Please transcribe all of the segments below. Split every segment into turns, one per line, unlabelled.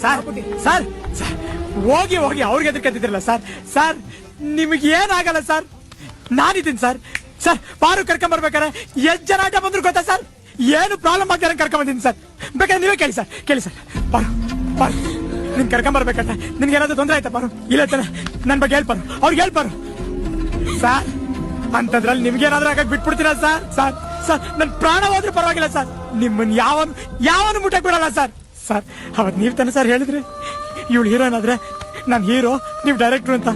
sir sir ಹೋಗಿ ಹೋಗಿ ಅವ್ರಿಗೆ ಎದುರ್ಕಂತಿದ್ರಲ್ಲ ಸರ್ ಸರ್ ನಿಮಗೆ ಏನಾಗಲ್ಲ ಸರ್ ನಾನಿದ್ದೀನಿ ಸರ್ ಸರ್ ಪಾರು ಕರ್ಕೊಂಬರ್ಬೇಕಾರೆ ಎಷ್ಟು ಜನ ಆಟ ಬಂದ್ರು ಗೊತ್ತಾ ಸರ್ ಏನು ಪ್ರಾಬ್ಲಮ್ ಆಗ್ತಾರೆ ಕರ್ಕೊಂಬಂದಿನಿ ಸರ್ ಬೇಕಾದ್ರೆ ನೀವೇ ಕೇಳಿ ಸರ್ ಪಾರು ಪಾರು ನಿನ್ ಕರ್ಕೊಂಬರ್ಬೇಕಂತ ನಿನ್ಗೆ ಏನಾದ್ರು ತೊಂದರೆ ಆಯ್ತಾ ಪಾರು ಇಲ್ಲ ತಾನೆ ನನ್ ಬಗ್ಗೆ ಹೇಳ್ಪಾರು ಅವ್ರಿಗೆ ಹೇಳ್ಪಾರು ಸರ್ ಅಂತದ್ರಲ್ಲಿ ನಿಮ್ಗೇನಾದ್ರೂ ಆಗಕ್ ಬಿಟ್ಬಿಡ್ತೀರಾ ಸರ್ ಸರ್ ಸರ್ ನನ್ ಪ್ರಾಣ ಹೋದ್ರೂ ಪರವಾಗಿಲ್ಲ ಸರ್ ನಿಮ್ಮನ್ ಯಾವನು ಮುಟ್ಟಕ್ ಬಿಡಲ್ಲ ಸರ್ ಸರ್ ಅವತ್ ನೀವ್ ತಾನೆ ಸರ್ ಹೇಳಿದ್ರಿ ಇವಳು ಹೀರೋಯಿನ್ ಆದ್ರೆ ನಾನ್ ಹೀರೋ ನೀವ್ ಡೈರೆಕ್ಟ್ರು ಅಂತ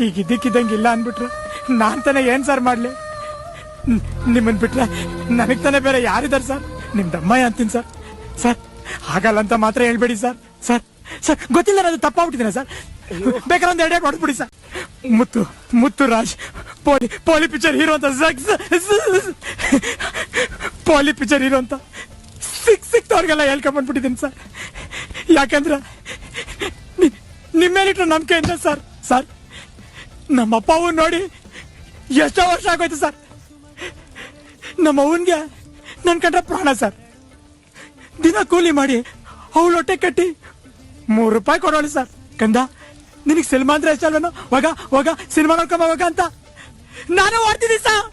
ಈಗ ಇದ್ದಕ್ಕಿದ್ದಂಗೆ ಇಲ್ಲ ಅನ್ಬಿಟ್ರೆ ನಾನ್ ತಾನೆ ಏನ್ ಸರ್ ಮಾಡ್ಲಿ ನಿಮ್ಮನ್ ಬಿಟ್ರೆ ನನಗ್ ತಾನೆ ಬೇರೆ ಯಾರಿದಾರೆ ಸರ್ ನಿಮ್ ದಮ್ಮಯ್ಯ ಅಂತೀನಿ ಸರ್ ಸರ್ ಆಗಲ್ಲ ಅಂತ ಮಾತ್ರ ಹೇಳ್ಬೇಡಿ ಸರ್ ಸರ್ ಸರ್ ಗೊತ್ತಿಲ್ಲ ಅದು ತಪ್ಪಾಗ್ಬಿಟ್ಟಿದ್ದೀನ ಸರ್ ಬೇಕಾದ್ರೆ ಒಂದ್ 2 ಡೇಟ್ ಹೊಡೆದ್ಬಿಡಿ ಸರ್ ಮುತ್ತು ರಾಜ್ ಪೋಲಿ ಪಿಕ್ಚರ್ ಹೀರೋ ಅಂತ ಪೋಲಿ ಪಿಕ್ಚರ್ ಹೀರೋ ಅಂತ ಸಿಕ್ತವ್ರಿಗೆಲ್ಲ ಹೇಳ್ಕೊಂಡ್ಬಿಟ್ಟಿದ್ದೀನಿ ಸರ್ ಯಾಕಂದ್ರೆ ನಿಮ್ಮೇಲಿಟ್ರು ನಂಬಿಕೆಯಿಂದ ಸರ್ ಸರ್ ನಮ್ಮ ಅಪ್ಪ ಅವ್ನು ನೋಡಿ ಎಷ್ಟೋ ವರ್ಷ ಆಗೋಯ್ತು ಸರ್ ನಮ್ಮ ಅವನ್ಗೆ ನನ್ ಕಂಡ್ರೆ ಪ್ರಾಣ ಸರ್ ದಿನ ಕೂಲಿ ಮಾಡಿ ಅವಳು ಹೊಟ್ಟೆ ಕಟ್ಟಿ ₹3 ಕೊಡೋಳು ಸರ್ ಕಂದ ನಿನಗೆ ಸಿನಿಮಾ ಅಂದ್ರೆ ಎಷ್ಟಲ್ವೇನೋ ಹೋಗ ಸಿನಿಮಾ ನೋಡ್ಕೊಂಬ ಅಂತ ನಾನು ಓಡ್ತಿದ್ದೀನಿ ಸರ್